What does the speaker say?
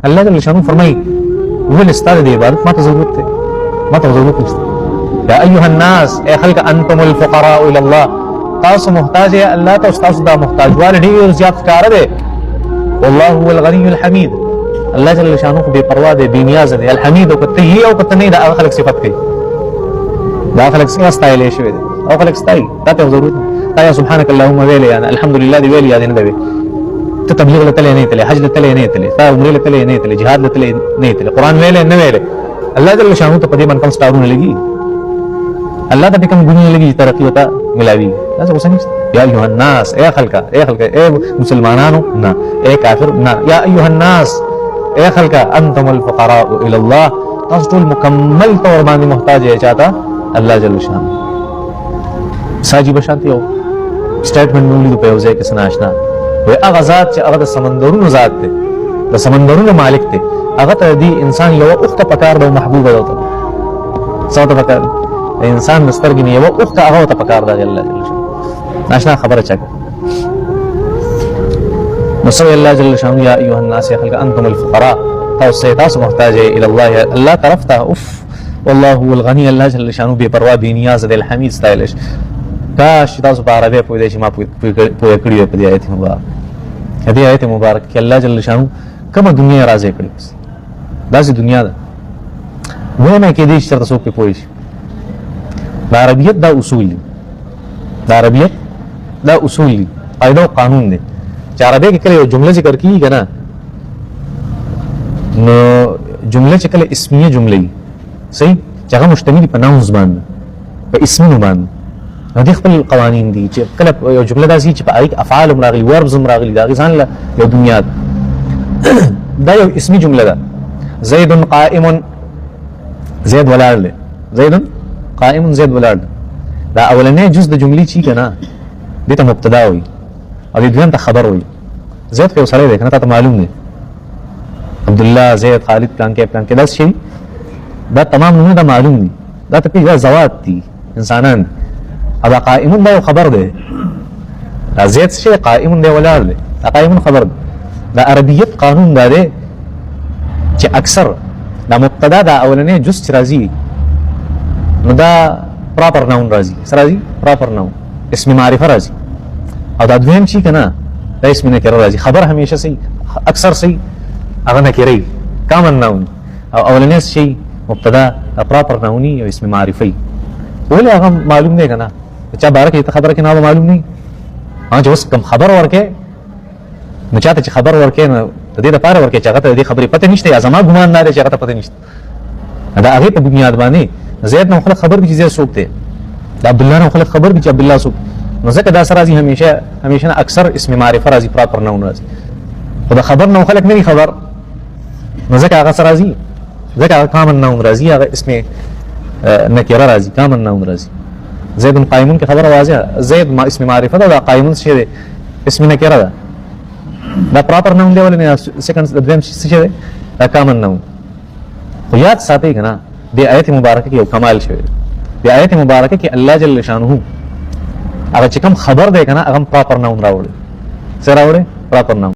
الله جل شانو فرمایي ول استاد دی عبادت ما ته ضرورت ته ما ته ضرورت نشته. یا ایها الناس اے خلق انتم الفقراء الى الله، تاسو محتاج ہے اللہ ته، تاسو دا محتاج وال ډیر زیات ښکار دی. والله هو الغني الحمید، الله جل شانو بے پروا دی، بے نیاز دی. الحمید او کته هي او کته نه دا خلق صفت کوي، دا خلق استایل شوی دی او خلق استای دا ته ضرورت تا سبحانك اللهم ویل یا الحمدلله دی ویل یا دی نه دی. ته تبلیغ لته نه تله، حج لته نه تله، تا عمره لته نه تله، jihad لته نه تله، قران ویل نه ویل. الله جل شانو ته په دې باندې کم سٹارونه لګي، الله ته کوم ګونی لګي ترقی وتا ملاوي. دا څه وسني یا ایها الناس اے خلقا اے مسلمانانو نه اے کافر نه. یا ایها الناس اے خلقا انتم الفقراء الى الله، تاسو ټول مکمل طور باندې محتاج یې چاته الله جل شانو. ساجي بشانتی او سټیټمنټ مونږ په یو ځای کې سناشنا وي هغه ذات چې هغه د سمندرونو ذات دی، د سمندرونو مالک دی. هغه ته دی انسان یو وخت پکار دی محبوب دی ته څه ته پکار انسان مسترګنی یو وخت هغه ته پکار دی الله جل شانو. ناشنا خبره چا مسوي الله جل شانو یا ایها الناس یا خلق انتم الفقراء، تاسو محتاج الى الله الله طرف ته. اوف والله هو الغني، الله جل شانو بے پروا بے نیاز دی، الحمید ستایلش. کاش تاسو په عربی پوه دی چې ما پوه کړی وي په دې آیت مبارک. دې آیت مبارک کې الله جل شانو کومه دنیا راځي کړی، داسې دنیا ده وینه کې دې شرط څوک پوه شي. د عربیت دا اصول دي، د عربیت دا اصول دي، قاعده او قانون دي. چې عربی کې کله یو جمله ذکر کیږي کنه نو جمله چې کله اسمیه جمله وي صحیح چې هغه مشتمل په ناونز باندې په اسمونو باندې، نو دې خپل قوانین دي چې کله یو جمله داسي چې په هغه افعال هم راغلي وربز هم راغلي دا ځان له یو دنیا دا یو اسمی جمله ده. زید قائم، زید ولاړ دی، زید قائم زید ولاړ دی. دا اولنې جز د جملې چی کنه دې ته مبتدا وي او دې دویم ته خبر وي. زید په سره ده کنه ته معلوم دی عبد الله زید خالد پلان کې دا شي دا تمام نومونه دا معلوم دي، دا ته دا زوات دي انسانان. دا قائم دا خبر دی، دا زید شي قائم دی ولاړ دی، دا قائم خبر دی. دا عربیت قانون دا دی چې اکثر دا مبتدا دا اولنې جز راځي نو دا پراپر ناون راځي، سره راځي پراپر ناون اسم معرفه راځي. او دا دویم شي کنه دا اسم نکره راځي. خبر همیشه صحیح اکثر صحیح هغه نکره کامن ناون او اولنې شي مبتدا پراپر ناونی او اسم معرفي. ولې هغه معلوم نه کنه چا بارکه ته خبره کې نه معلوم نه ها چې اوس کوم خبر ورکه نو چاته چې خبر ورکه نو د دې لپاره ورکه چې هغه ته دې خبرې پته نشته یا زما ګمان نه لري چې هغه ته پته نشته. دا هغه په بنیاد باندې زید نو خلک خبر دي چې زید څوک دی، د عبد الله نو خلک خبر دي چې عبد الله څوک. نو ځکه دا سره راځي همیشه اکثر اسم معرفه راځي پراپر ناون راځي. خو دا خبر نو خلک نه خبر نو ځکه هغه سره راځي، ځکه هغه کامن ناون راځي، هغه اسم نکره راځي کامن ناون راځي. زید قائمون کی خبر واضح، زید ما اسم معرفه ده، قائمون څه دی اسم نکره ده. دا پراپر ناون دی ولې سیکنډ د دویم څه دی دا کامن ناون. خو یاد ساتئ کنه د آیت مبارکه کې یو کمال شوی دی. آیت مبارکه کې الله جل شانه هغه چې کوم خبر دی کنه هغه پراپر ناون راوړي. څه راوړي؟ پراپر ناون.